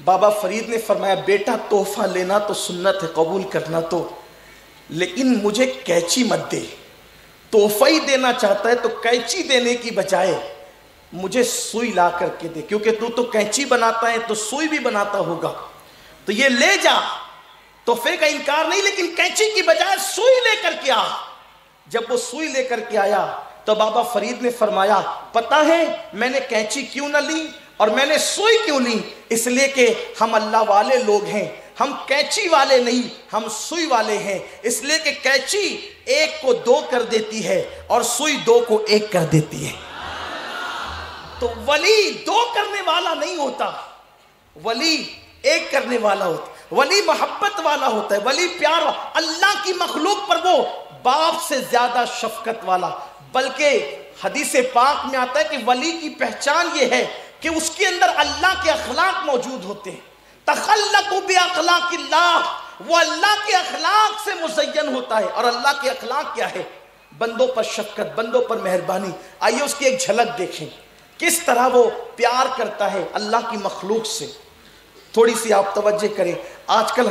بابا فرید نے فرمایا بیٹا تحفہ لینا تو سنت ہے، قبول کرنا تو، لیکن مجھے کینچی مت دے، تحفہ ہی دینا چاہتا ہے تو کینچی دینے کی بجائے مجھے سوئی لا کر کے دے، کیونکہ تو کینچی بناتا ہے تو سوئی بھی بناتا ہوگا، تو یہ لے جا، تحفے کا انکار نہیں، لیکن کینچی کی بجائے سوئی لے کر کے آ۔ جب وہ سوئی لے کر کے آیا تو بابا فرید نے فرمایا پتہ ہے میں نے کینچی کیوں نہ لی اور میں نے سوئی کیوں لی؟ اس لیے کہ ہم اللہ والے لوگ ہیں، ہم کینچی والے نہیں، ہم سوئی والے ہیں، اس لیے کہ کینچی ایک کو دو کر دیتی ہے اور سوئی دو کو ایک کر دیتی ہے۔ تو ولی دو کرنے والا نہیں ہوتا، ولی ایک کرنے والا ہوتا ہے، ولی محبت والا ہوتا ہے، ولی پیار، اللہ کی مخلوق پر وہ باپ سے زیادہ شفقت والا۔ بلکہ حدیث پاک میں آتا ہے کہ ولی کی پہچان یہ ہے کہ اس کے اندر اللہ کے اخلاق موجود ہوتے ہیں، تخلقوا باخلاق اللہ، وہ اللہ کے اخلاق سے مزین ہوتا ہے۔ اور اللہ کے اخلاق کیا ہے؟ بندوں پر شفقت، بندوں پر مہربانی۔ آئیے اس کی ایک جھلک دیکھیں، کس طرح وہ پیار کرتا ہے اللہ کی مخلوق سے۔ تھوڑی سی آپ توجہ کریں، آج کل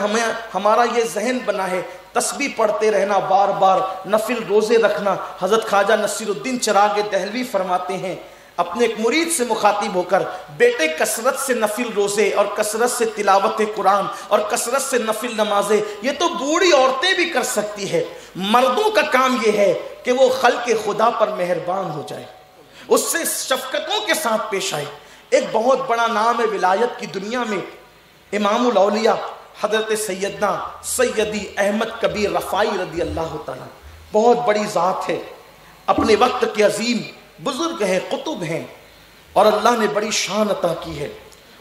ہمارا یہ ذہن بنا ہے تسبیح پڑھتے رہنا، بار بار نفل روزے رکھنا۔ حضرت خواجہ نصیر الدین چراغ دہلوی فرماتے ہیں اپنے ایک مرید سے مخاطب ہو کر، بیٹے کثرت سے نفل روزے اور کثرت سے تلاوت قرآن اور کثرت سے نفل نمازیں یہ تو بوڑھی عورتیں بھی کر سکتی ہے، مردوں کا کام یہ ہے کہ وہ خلق خدا پر مہربان ہو جائے، اس سے شفقتوں کے ساتھ پیش آئے۔ ایک بہت بڑا نام ہے ولایت کی دنیا میں، امام الاولیاء حضرت سیدنا سیدی احمد کبیر رفاعی رضی اللہ تعالیٰ، بہت بڑی ذات ہے، اپنے وقت کے عظیم بزرگ ہیں، قطب ہیں، اور اللہ نے بڑی شان عطا کی ہے،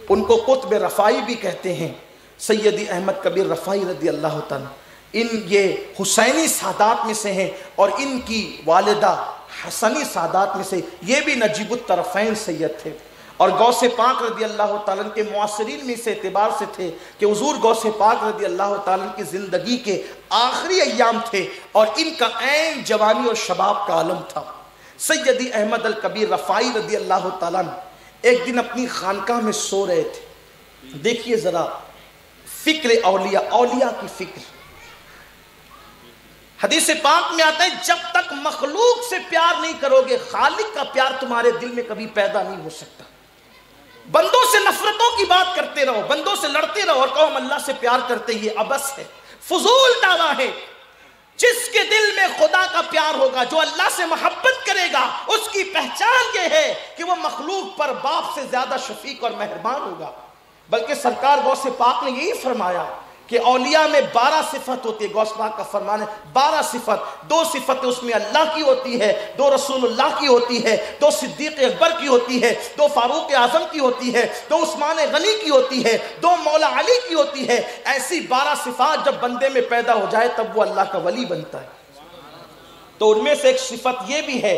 ان کو قطب رفاعی بھی کہتے ہیں۔ سیدی احمد کبیر رفاعی رضی اللہ تعالیٰ یہ حسینی سادات میں سے ہیں، اور ان کی والدہ حسنی سادات میں سے، یہ بھی نجیب الطرفین سید تھے، اور غوث پاک رضی اللہ تعالیٰ کے معاصرین میں اس اعتبار سے تھے کہ حضور غوث پاک رضی اللہ تعالیٰ کی زندگی کے آخری ایام تھے اور ان کا عین جوانی اور شباب کا عالم تھا۔ سیدی احمد الکبیر رفاعی رضی اللہ تعالیٰ ایک دن اپنی خانقاہ میں سو رہے تھے۔ دیکھیے ذرا فکر اولیاء، اولیاء کی فکر۔ حدیث پاک میں آتا ہے جب تک مخلوق سے پیار نہیں کرو گے خالق کا پیار تمہارے دل میں کبھی پیدا نہیں ہو سکتا۔ بندوں سے نفرتوں کی بات کرتے رہو، بندوں سے لڑتے رہو اور کہو ہم اللہ سے پیار کرتے، یہ عبث ہے، فضول دعویٰ ہے۔ جس کے دل میں خدا کا پیار ہوگا، جو اللہ سے محبت کرے گا، اس کی پہچان یہ ہے کہ وہ مخلوق پر باپ سے زیادہ شفیق اور مہربان ہوگا۔ بلکہ سرکار غوث پاک نے یہی فرمایا کہ اولیاء میں 12 صفت ہوتی ہے، غوث پاک کا فرمان ہے 12 صفت، 2 صفتیں اس میں اللہ کی ہوتی ہے، 2 رسول اللہ کی ہوتی ہے، 2 صدیق اکبر کی ہوتی ہے، 2 فاروق اعظم کی ہوتی ہے، 2 عثمان غنی کی ہوتی ہے، 2 مولا علی کی ہوتی ہے۔ ایسی 12 صفات جب بندے میں پیدا ہو جائے تب وہ اللہ کا ولی بنتا ہے۔ تو ان میں سے ایک صفت یہ بھی ہے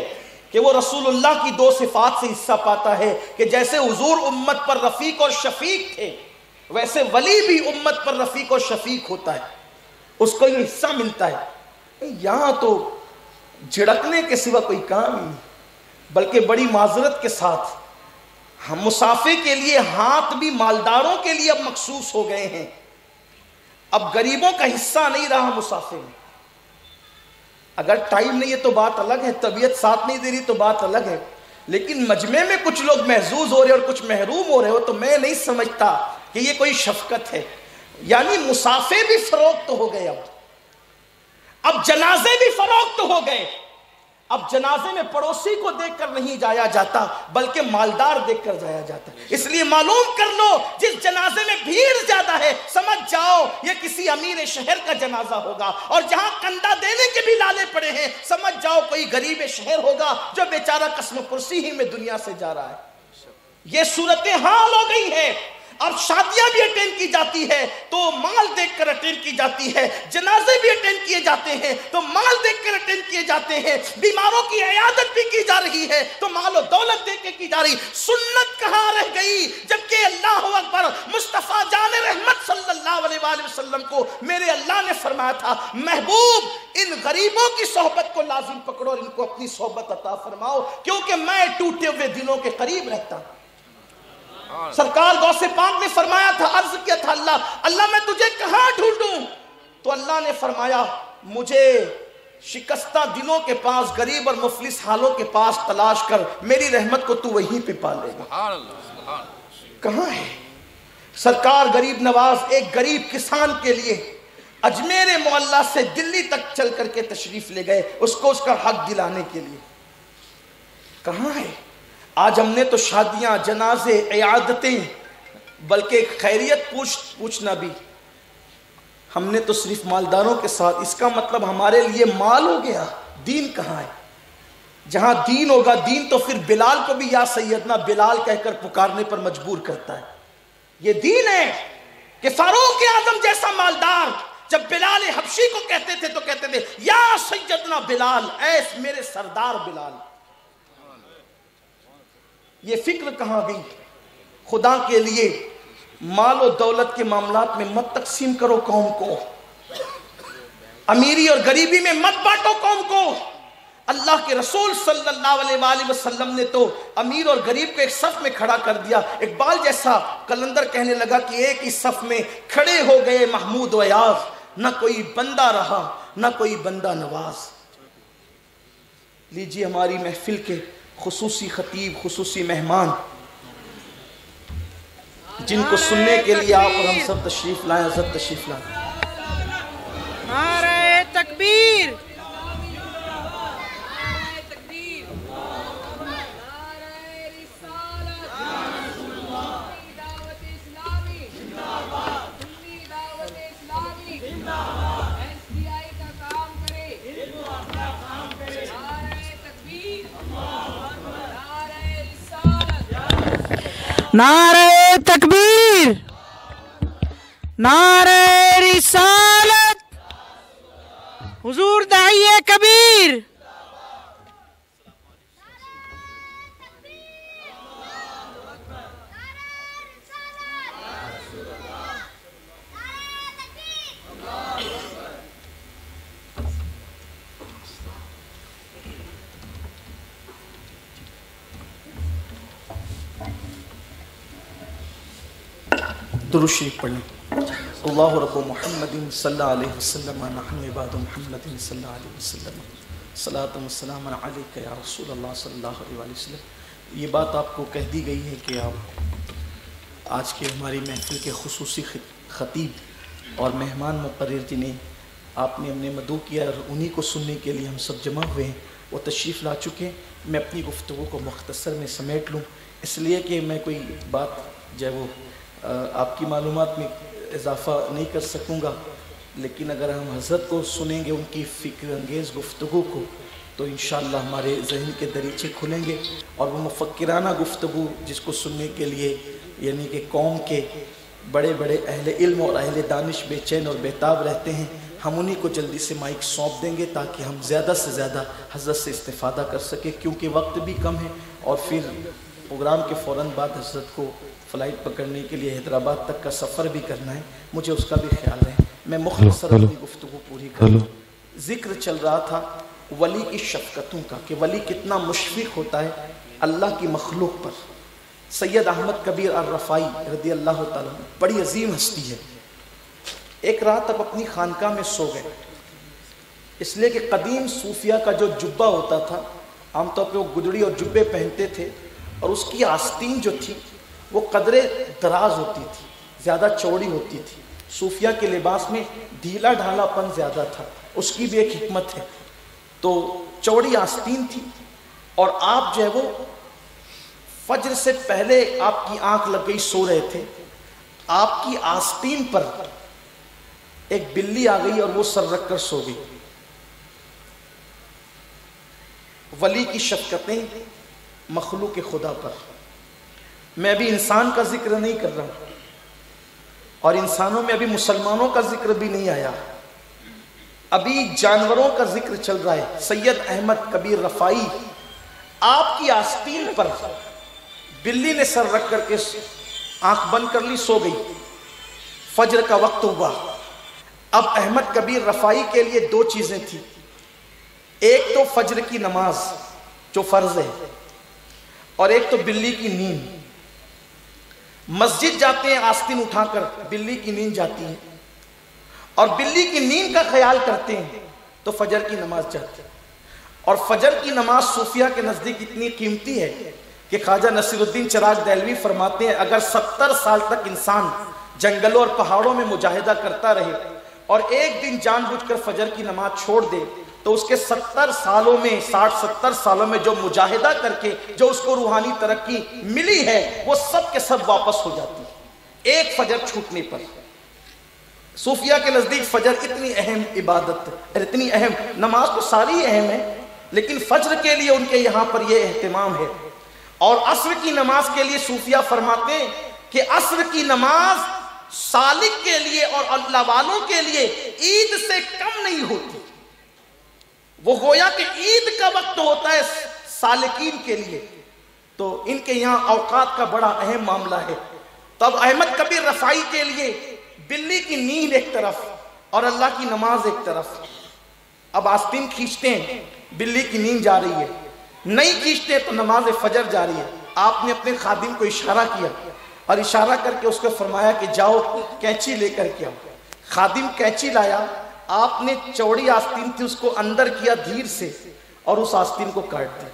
کہ وہ رسول اللہ کی 2 صفات سے حصہ پاتا ہے کہ جیسے حضور امت پر رفیق اور شفیق تھے، ویسے ولی بھی امت پر رفیق و شفیق ہوتا ہے، اس کو یہ حصہ ملتا ہے۔ یہاں تو جھڑکنے کے سوا کوئی کام نہیں، بلکہ بڑی معذرت کے ساتھ ہم مسافے کے لیے ہاتھ بھی مالداروں کے لیے اب مخصوص ہو گئے ہیں، اب غریبوں کا حصہ نہیں رہا مسافے میں۔ اگر ٹائم نہیں ہے تو بات الگ ہے، طبیعت ساتھ نہیں دے رہی تو بات الگ ہے، لیکن مجمع میں کچھ لوگ محظوظ ہو رہے اور کچھ محروم ہو رہے ہو تو میں نہیں سمجھتا کہ یہ کوئی شفقت ہے۔ یعنی مسافے بھی فروخت ہو گئے، اب جنازے بھی فروخت ہو گئے۔ اب جنازے میں پڑوسی کو دیکھ کر نہیں جایا جاتا بلکہ مالدار دیکھ کر جایا جاتا ہے۔ اس لیے معلوم کر لو جس جنازے میں بھیڑ زیادہ ہے سمجھ جاؤ یہ کسی امیر شہر کا جنازہ ہوگا، اور جہاں کندہ دینے کے بھی لالے پڑے ہیں سمجھ جاؤ کوئی غریب شہر ہوگا جو بیچارہ قسم پرسی ہی میں دنیا سے جا رہا ہے۔ یہ صورتحال ہو گئی ہے۔ اب شادیاں بھی اٹینڈ کی جاتی ہے تو مال دیکھ کر اٹینڈ کی جاتی ہے، جنازے بھی اٹینڈ کیے جاتے ہیں تو مال دیکھ کر اٹینڈ کیے جاتے ہیں، بیماروں کی عیادت بھی کی جا رہی ہے تو مال و دولت دیکھ کے کی جا رہی۔ سنت کہاں رہ گئی جبکہ اللہ اکبر مصطفیٰ جان رحمت صلی اللہ علیہ وآلہ وسلم کو میرے اللہ نے فرمایا تھا محبوب ان غریبوں کی صحبت کو لازم پکڑو اور ان کو اپنی صحبت عطا فرماؤ، کیونکہ میں ٹوٹے ہوئے دلوں کے قریب رہتا ہوں۔ سرکار غوث پاک نے فرمایا تھا، عرض کیا تھا اللہ میں تجھے کہاں ڈھونڈوں؟ تو اللہ نے فرمایا مجھے شکستہ دلوں کے پاس، غریب اور مفلس حالوں کے پاس تلاش کر، میری رحمت کو تو وہیں پہ پا لے گا۔ کہاں ہے؟ سرکار غریب نواز ایک غریب کسان کے لیے اجمیر معلیٰ سے دلی تک چل کر کے تشریف لے گئے، اس کو اس کا حق دلانے کے لیے۔ کہاں ہے؟ آج ہم نے تو شادیاں، جنازے، عیادتیں، بلکہ خیریت پوچھنا بھی ہم نے تو صرف مالداروں کے ساتھ۔ اس کا مطلب ہمارے لیے مال ہو گیا، دین کہاں ہے؟ جہاں دین ہوگا، دین تو پھر بلال کو بھی یا سیدنا بلال کہہ کر پکارنے پر مجبور کرتا ہے۔ یہ دین ہے کہ فاروق اعظم جیسا مالدار جب بلال حبشی کو کہتے تھے تو کہتے تھے یا سیدنا بلال، اے میرے سردار بلال۔ یہ فکر کہاں گئی؟ خدا کے لیے مال و دولت کے معاملات میں مت تقسیم کرو قوم کو، امیری اور غریبی میں مت بانٹو قوم کو۔ اللہ کے رسول صلی اللہ علیہ وآلہ وسلم نے تو امیر اور غریب کو ایک صف میں کھڑا کر دیا۔ اقبال جیسا قلندر کہنے لگا کہ ایک ہی صف میں کھڑے ہو گئے محمود و ایاز، نہ کوئی بندہ رہا نہ کوئی بندہ نواز۔ لیجیے ہماری محفل کے خصوصی خطیب، خصوصی مہمان، جن کو سننے کے لیے آپ اور ہم سب تشریف لائیں، حضرت تشریف لائیں۔ نعرہ تکبیر، نعرہ تکبیر، نعرہ رسالت، حضور داعیہ کبیر۔ درود شریف پڑھ لیں۔ اللہ رب محمد صلی اللہ علیہ وسلم، نحن عباد محمد صلی اللہ علیہ وسلم، صلاۃ و سلام علیک یا رسول اللہ صلی اللہ علیہ وسلم۔ یہ بات آپ کو کہہ دی گئی ہے کہ آپ آج کے ہماری محفل کے خصوصی خطیب اور مہمان مقرر جنہیں آپ نے ہم نے مدعو کیا اور انہی کو سننے کے لیے ہم سب جمع ہوئے ہیں، وہ تشریف لا چکے ہیں۔ میں اپنی گفتگو کو مختصر میں سمیٹ لوں، اس لیے کہ میں کوئی بات جو ہے وہ آپ کی معلومات میں اضافہ نہیں کر سکوں گا، لیکن اگر ہم حضرت کو سنیں گے ان کی فکر انگیز گفتگو کو تو انشاءاللہ ہمارے ذہن کے دریچے کھلیں گے، اور وہ مفکرانہ گفتگو جس کو سننے کے لیے یعنی کہ قوم کے بڑے بڑے اہل علم اور اہل دانش بے چین اور بیتاب رہتے ہیں، ہم انہی کو جلدی سے مائک سونپ دیں گے تاکہ ہم زیادہ سے زیادہ حضرت سے استفادہ کر سکیں، کیونکہ وقت بھی کم ہے اور پھر پروگرام کے فوراً بعد حضرت کو فلائٹ پکڑنے کے لیے حیدرآباد تک کا سفر بھی کرنا ہے، مجھے اس کا بھی خیال ہے۔ میں مختصر اپنی گفتگو پوری کروں۔ ذکر چل رہا تھا ولی کی شفقتوں کا کہ ولی کتنا مشفق ہوتا ہے اللہ کی مخلوق پر۔ سید احمد کبیر الرفائی رضی اللہ تعالیٰ بڑی عظیم ہستی ہے۔ ایک رات اب اپنی خانقاہ میں سو گئے، اس لیے کہ قدیم صوفیہ کا جو جبہ ہوتا تھا، عام طور پہ وہ گدڑی اور جبے پہنتے تھے، اور اس کی آستین جو تھی وہ قدرے دراز ہوتی تھی، زیادہ چوڑی ہوتی تھی۔ صوفیہ کے لباس میں ڈھیلا ڈھالا پن زیادہ تھا، اس کی بھی ایک حکمت ہے۔ تو چوڑی آستین تھی، اور آپ جو ہے وہ فجر سے پہلے آپ کی آنکھ لگ گئی، سو رہے تھے، آپ کی آستین پر ایک بلی آ گئی اور وہ سر رکھ کر سو گئی۔ ولی کی شفقتیں مخلوق خدا پر۔ میں ابھی انسان کا ذکر نہیں کر رہا، اور انسانوں میں ابھی مسلمانوں کا ذکر بھی نہیں آیا، ابھی جانوروں کا ذکر چل رہا ہے۔ سید احمد کبیر رفائی، آپ کی آستین پر بلی نے سر رکھ کر کے آنکھ بند کر لی، سو گئی۔ فجر کا وقت ہوا۔ اب احمد کبیر رفائی کے لیے دو چیزیں تھیں، ایک تو فجر کی نماز جو فرض ہے، اور ایک تو بلی کی نیند۔ مسجد جاتے ہیں آستین اٹھا کر، بلی کی نیند جاتی ہے، اور بلی کی نیند کا خیال کرتے ہیں تو فجر کی نماز جاتی ہے۔ اور فجر کی نماز صوفیہ کے نزدیک اتنی قیمتی ہے کہ خواجہ نصیر الدین چراغ دہلوی فرماتے ہیں اگر 70 سال تک انسان جنگلوں اور پہاڑوں میں مجاہدہ کرتا رہے اور ایک دن جان بوجھ کر فجر کی نماز چھوڑ دے تو اس کے 70 سالوں میں 60-70 سالوں میں جو مجاہدہ کر کے جو اس کو روحانی ترقی ملی ہے وہ سب کے سب واپس ہو جاتی ہے ایک فجر چھوٹنے پر۔ صوفیہ کے نزدیک فجر اتنی اہم عبادت ہے، اتنی اہم، نماز تو ساری اہم ہے لیکن فجر کے لیے ان کے یہاں پر یہ اہتمام ہے۔ اور عصر کی نماز کے لیے صوفیہ فرماتے ہیں کہ عصر کی نماز سالک کے لیے اور اللہ والوں کے لیے عید سے کم نہیں ہوتی، وہ گویا کہ عید کا وقت ہوتا ہے سالکین کے لیے، تو ان کے یہاں اوقات کا بڑا اہم معاملہ ہے۔ تب احمد کبیر رفاعی کے لیے بلی کی نیند ایک طرف اور اللہ کی نماز ایک طرف۔ اب آستین کھینچتے ہیں، بلی کی نیند جا رہی ہے، نہیں کھینچتے تو نماز فجر جا رہی ہے۔ آپ نے اپنے خادم کو اشارہ کیا اور اشارہ کر کے اس کو فرمایا کہ جاؤ کینچی لے کر کے آؤ۔ خادم کینچی لایا، آپ نے چوڑی آستین تھی اس کو اندر کیا دھیر سے اور اس آستین کو کاٹ دیا،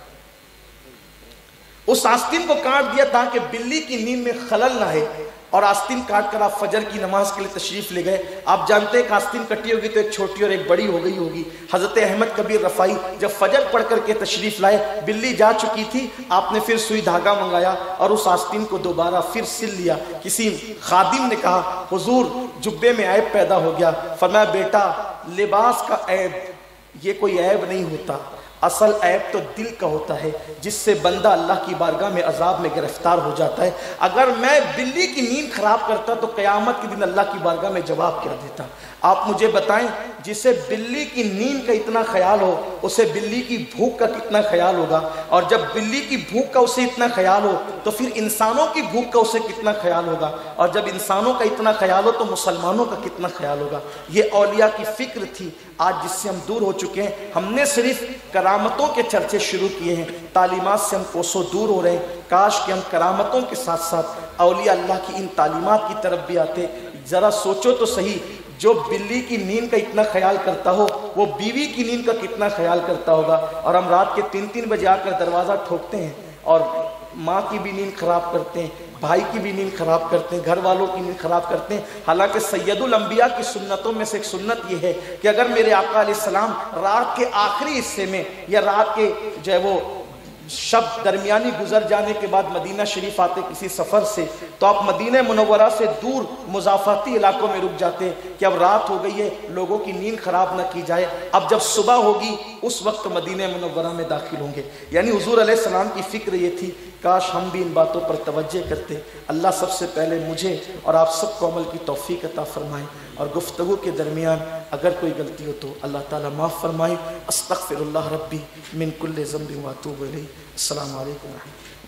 اس آستین کو کاٹ دیا تاکہ بلی کی نیند میں خلل نہ ہے، اور آستین کاٹ کر آپ فجر کی نماز کے لیے تشریف لے گئے۔ آپ جانتے ہیں کہ آستین کٹی ہوگی تو ایک چھوٹی اور ایک بڑی ہو گئی ہوگی۔ حضرت احمد کبیر رفاعی جب فجر پڑھ کر کے تشریف لائے، بلی جا چکی تھی، آپ نے پھر سوئی دھاگا منگایا اور اس آستین کو دوبارہ پھر سل لیا۔ کسی خادم نے کہا حضور جبے میں عیب پیدا ہو گیا، فرمایا بیٹا لباس کا عیب یہ کوئی عیب نہیں ہوتا، اصل عیب تو دل کا ہوتا ہے جس سے بندہ اللہ کی بارگاہ میں عذاب میں گرفتار ہو جاتا ہے۔ اگر میں بلی کی نیند خراب کرتا تو قیامت کے دن اللہ کی بارگاہ میں جواب کیا دیتا؟ آپ مجھے بتائیں جسے بلی کی نیند کا اتنا خیال ہو اسے بلی کی بھوک کا کتنا خیال ہوگا، اور جب بلی کی بھوک کا اسے اتنا خیال ہو تو پھر انسانوں کی بھوک کا اسے کتنا خیال ہوگا، اور جب انسانوں کا اتنا خیال ہو تو مسلمانوں کا کتنا خیال ہوگا۔ یہ اولیاء کی فکر تھی، آج جس سے ہم دور ہو چکے ہیں۔ ہم نے صرف کرامتوں کے چرچے شروع کیے ہیں، تعلیمات سے ہم کوسوں دور ہو رہے ہیں۔ کاش کہ ہم کرامتوں کے ساتھ ساتھ اولیاء اللہ کی ان تعلیمات کی طرف بھی آتے۔ ذرا سوچو تو صحیح، جو بلی کی نیند کا اتنا خیال کرتا ہو وہ بیوی کی نیند کا کتنا خیال کرتا ہوگا۔ اور ہم رات کے 3 بجے آ کر دروازہ ٹھوکتے ہیں اور ماں کی بھی نیند خراب کرتے ہیں، بھائی کی بھی نیند خراب کرتے ہیں، گھر والوں کی نیند خراب کرتے ہیں۔ حالانکہ سید الانبیاء کی سنتوں میں سے ایک سنت یہ ہے کہ اگر میرے آقا علیہ السلام رات کے آخری حصے میں یا رات کے جو ہے وہ شب درمیانی گزر جانے کے بعد مدینہ شریف آتے کسی سفر سے، تو آپ مدینہ منورہ سے دور مضافاتی علاقوں میں رک جاتے کہ اب رات ہو گئی ہے لوگوں کی نیند خراب نہ کی جائے، اب جب صبح ہوگی اس وقت مدینہ منورہ میں داخل ہوں گے۔ یعنی حضور علیہ السلام کی فکر یہ تھی، کاش ہم بھی ان باتوں پر توجہ کرتے۔ اللہ سب سے پہلے مجھے اور آپ سب کو عمل کی توفیق عطا فرمائے، اور گفتگو کے درمیان اگر کوئی غلطی ہو تو اللہ تعالیٰ معاف فرمائے۔ استغفر اللہ ربی من کل ذنب واتوب الیہ۔ السلام علیکم ورحمۃ اللہ۔